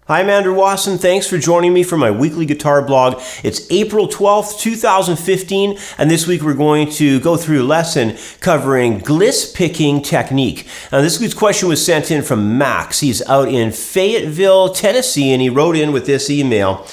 Hi, I'm Andrew Wasson. Thanks for joining me for my weekly guitar blog. It's April 12th, 2015, and this week we're going to go through a lesson covering Gliss-Picking technique. Now, this week's question was sent in from Max. He's out in Fayetteville, Tennessee, and he wrote in with this email.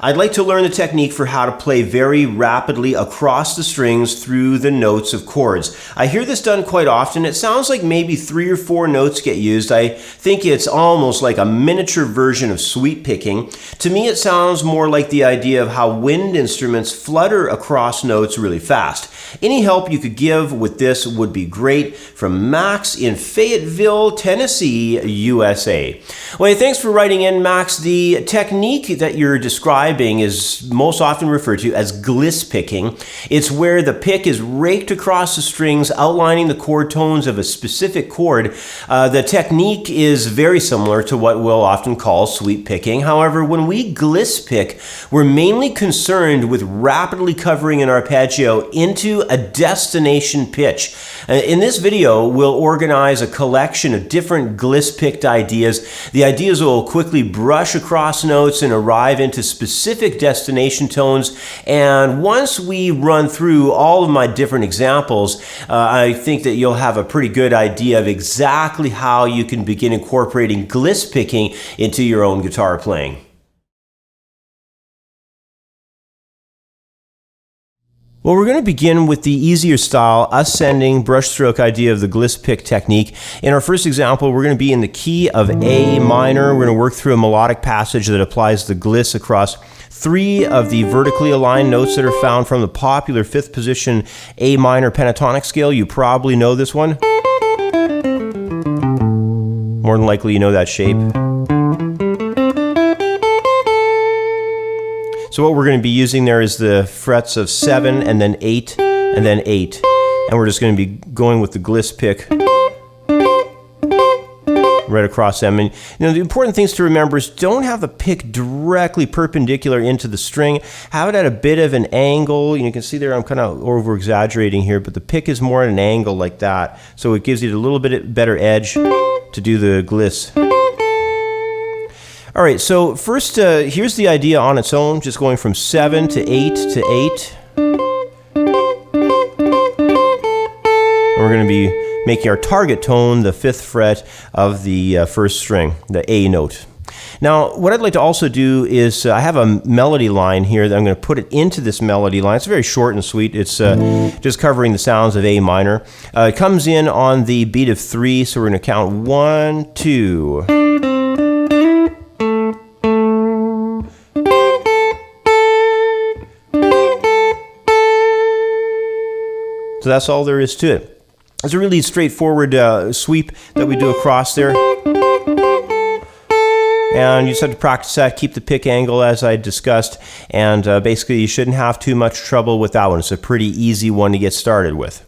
I'd like to learn the technique for how to play very rapidly across the strings through the notes of chords. I hear this done quite often. It sounds like maybe 3 or 4 notes get used. I think it's almost like a miniature version of sweep picking. To me, it sounds more like the idea of how wind instruments flutter across notes really fast. Any help you could give with this would be great. From Max in Fayetteville, Tennessee, USA. Well, thanks for writing in, Max. The technique that you're describing is most often referred to as gliss-picking. It's where the pick is raked across the strings, outlining the chord tones of a specific chord. The technique is very similar to what we'll often call sweep picking. However, when we gliss-pick, we're mainly concerned with rapidly covering an arpeggio into a destination pitch. In this video, we'll organize a collection of different gliss-picked ideas. The ideas will quickly brush across notes and arrive into specific destination tones. And once we run through all of my different examples, I think that you'll have a pretty good idea of exactly how you can begin incorporating gliss-picking into your own guitar playing. Well, we're going to begin with the easier style, ascending brushstroke idea of the Gliss-Pick technique. In our first example, we're going to be in the key of A minor. We're going to work through a melodic passage that applies the gliss across 3 of the vertically aligned notes that are found from the popular 5th position A minor pentatonic scale. You probably know this one. More than likely you know that shape. So what we're going to be using there is the frets of 7 and then 8 and then 8. And we're just going to be going with the Gliss-Pick right across them. And the important things to remember is don't have the pick directly perpendicular into the string. Have it at a bit of an angle. You can see there I'm kind of over exaggerating here, but the pick is more at an angle like that. So it gives you a little bit better edge to do the gliss. All right, so first, here's the idea on its own, just going from 7 to 8 to 8. And we're going to be making our target tone the 5th fret of the 1st string, the A note. Now, what I'd like to also do is, I have a melody line here that I'm going to put it into this melody line. It's very short and sweet. It's just covering the sounds of A minor. It comes in on the beat of 3, so we're going to count 1, 2. So that's all there is to it. It's a really straightforward sweep that we do across there. And you just have to practice that, keep the pick angle as I discussed, and basically you shouldn't have too much trouble with that one. It's a pretty easy one to get started with.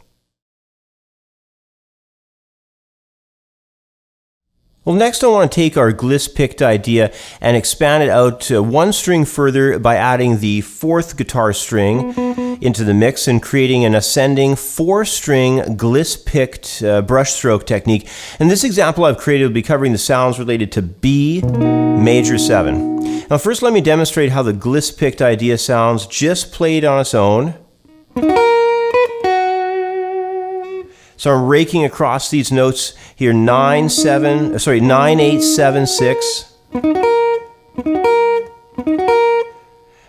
Well, next I want to take our Gliss-Picked idea and expand it out 1 string further by adding the 4th guitar string into the mix and creating an ascending 4-string Gliss-Picked brushstroke technique. In this example I've created will be covering the sounds related to B major 7. Now first let me demonstrate how the Gliss-Picked idea sounds just played on its own. So I'm raking across these notes here, 9, 8, 7, 6.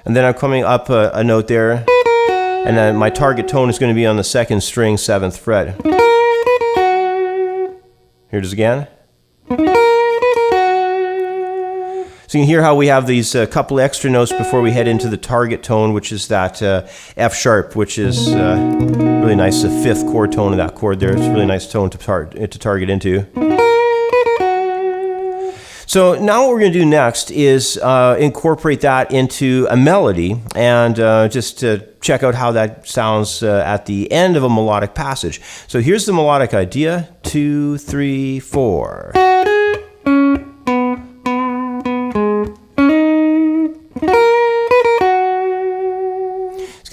And then I'm coming up a note there, and then my target tone is going to be on the 2nd string, 7th fret. Here it is again. So you can hear how we have these couple extra notes before we head into the target tone, which is that F sharp, which is really nice, the 5th chord tone of that chord there. It's a really nice tone to target into. So now what we're going to do next is incorporate that into a melody and just check out how that sounds at the end of a melodic passage. So here's the melodic idea, 2, 3, 4.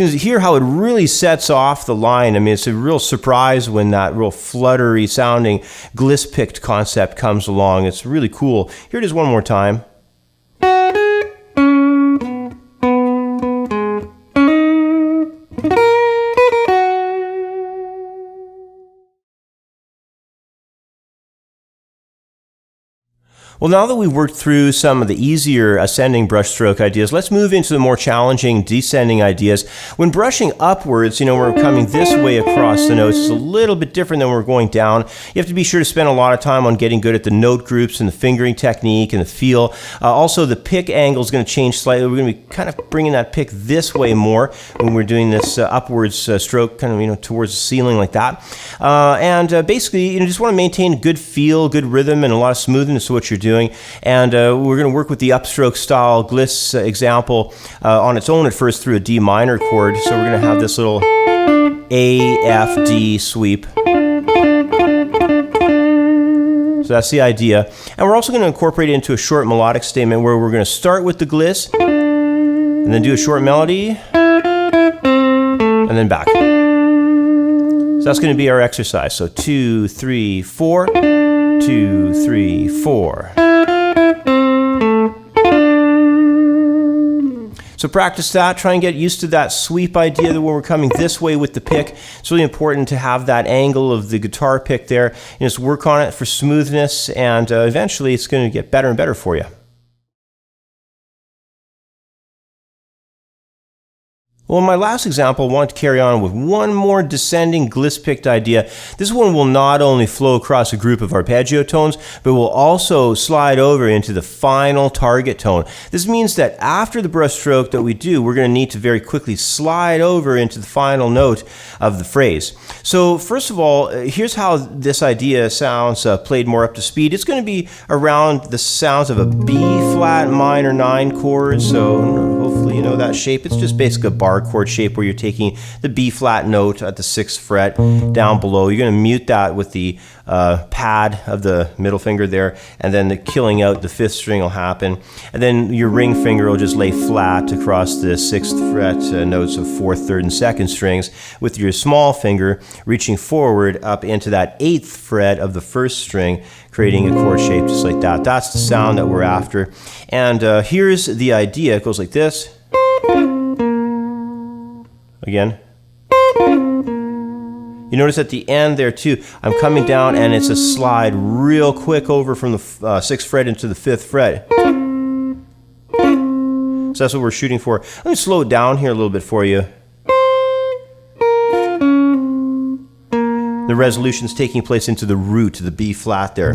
You can hear how it really sets off the line. I mean, it's a real surprise when that real fluttery sounding Gliss-Picked concept comes along. It's really cool. Here it is one more time. Well, now that we've worked through some of the easier ascending brushstroke ideas, let's move into the more challenging descending ideas. When brushing upwards, we're coming this way across the notes. It's a little bit different than when we're going down. You have to be sure to spend a lot of time on getting good at the note groups and the fingering technique and the feel. Also, the pick angle is going to change slightly. We're going to be kind of bringing that pick this way more when we're doing this upwards stroke, kind of, towards the ceiling like that. Basically, just want to maintain good feel, good rhythm, and a lot of smoothness to what you're doing. And we're going to work with the upstroke style Gliss example on its own at first through a D minor chord. So we're going to have this little A, F, D sweep. So that's the idea. And we're also going to incorporate it into a short melodic statement where we're going to start with the Gliss and then do a short melody and then back. So that's going to be our exercise. So 2, 3, 4, 2, 3, 4. So practice that, try and get used to that sweep idea that when we're coming this way with the pick, it's really important to have that angle of the guitar pick there. Just work on it for smoothness, and eventually it's going to get better and better for you. Well, in my last example, I want to carry on with one more descending Gliss-Picked idea. This one will not only flow across a group of arpeggio tones, but will also slide over into the final target tone. This means that after the brushstroke that we do, we're going to need to very quickly slide over into the final note of the phrase. So first of all, here's how this idea sounds played more up to speed. It's going to be around the sounds of a B flat minor 9 chord. So hopefully you know that shape. It's just basically a bar chord shape where you're taking the B flat note at the 6th fret down below. You're going to mute that with the pad of the middle finger there, and then the killing out the 5th string will happen, and then your ring finger will just lay flat across the 6th fret notes of 4th, 3rd, and 2nd strings, with your small finger reaching forward up into that 8th fret of the 1st string, creating a chord shape just like that. That's the sound that we're after. And here's the idea. It goes like this. Again. You notice at the end there too, I'm coming down and it's a slide real quick over from the 6th fret into the 5th fret. So that's what we're shooting for. Let me slow it down here a little bit for you. The resolution's taking place into the root, the B flat there.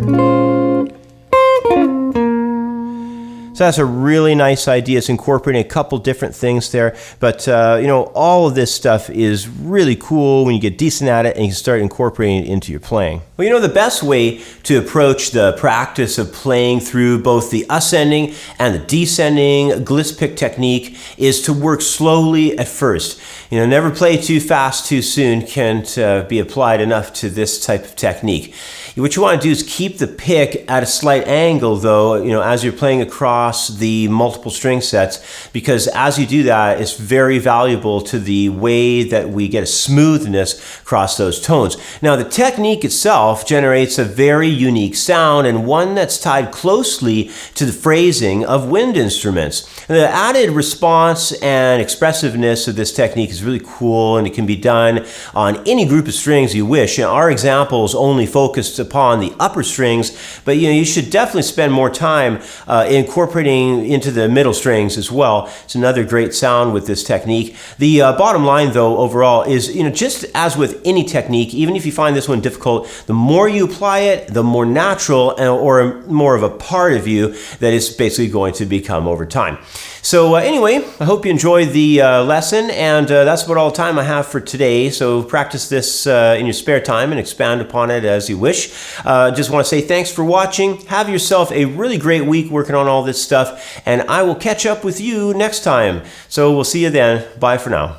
So that's a really nice idea. It's incorporating a couple different things there. But, all of this stuff is really cool when you get decent at it and you start incorporating it into your playing. Well, the best way to approach the practice of playing through both the ascending and the descending Gliss-Pick technique is to work slowly at first. Never play too fast too soon can't be applied enough to this type of technique. What you want to do is keep the pick at a slight angle, though, as you're playing across the multiple string sets, because as you do that, it's very valuable to the way that we get a smoothness across those tones. Now, the technique itself generates a very unique sound, and one that's tied closely to the phrasing of wind instruments. The added response and expressiveness of this technique is really cool, and it can be done on any group of strings you wish. Our example is only focused upon the upper strings, but you should definitely spend more time incorporating into the middle strings as well. It's another great sound with this technique. The bottom line, though, overall is, just as with any technique, even if you find this one difficult, the more you apply it, the more natural or more of a part of you that it's basically going to become over time. So anyway, I hope you enjoyed the lesson, and that's about all the time I have for today. So practice this in your spare time and expand upon it as you wish. Just want to say thanks for watching. Have yourself a really great week working on all this stuff, and I will catch up with you next time. So we'll see you then. Bye for now.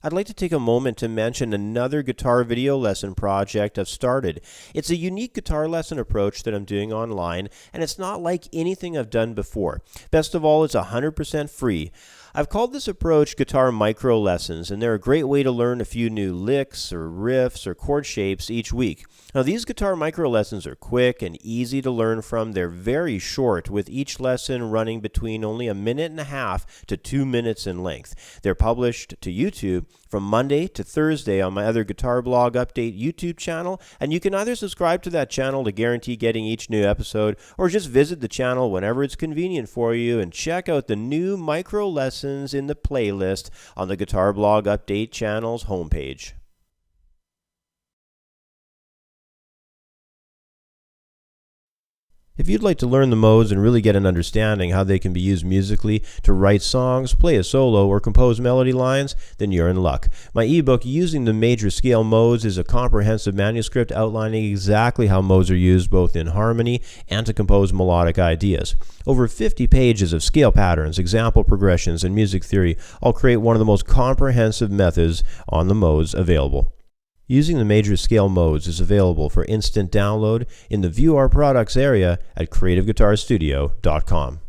I'd like to take a moment to mention another guitar video lesson project I've started. It's a unique guitar lesson approach that I'm doing online, and it's not like anything I've done before. Best of all, it's 100% free. I've called this approach Guitar Micro Lessons, and they're a great way to learn a few new licks or riffs or chord shapes each week. Now, these guitar micro lessons are quick and easy to learn from. They're very short, with each lesson running between only 1.5 minutes to 2 minutes in length. They're published to YouTube, from Monday to Thursday on my other Guitar Blog Update YouTube channel, and you can either subscribe to that channel to guarantee getting each new episode, or just visit the channel whenever it's convenient for you and check out the new micro lessons in the playlist on the Guitar Blog Update channel's homepage. If you'd like to learn the modes and really get an understanding how they can be used musically to write songs, play a solo, or compose melody lines, then you're in luck. My ebook, Using the Major Scale Modes, is a comprehensive manuscript outlining exactly how modes are used both in harmony and to compose melodic ideas. Over 50 pages of scale patterns, example progressions, and music theory all create one of the most comprehensive methods on the modes available. Using the Major Scale Modes is available for instant download in the View Our Products area at creativeguitarstudio.com.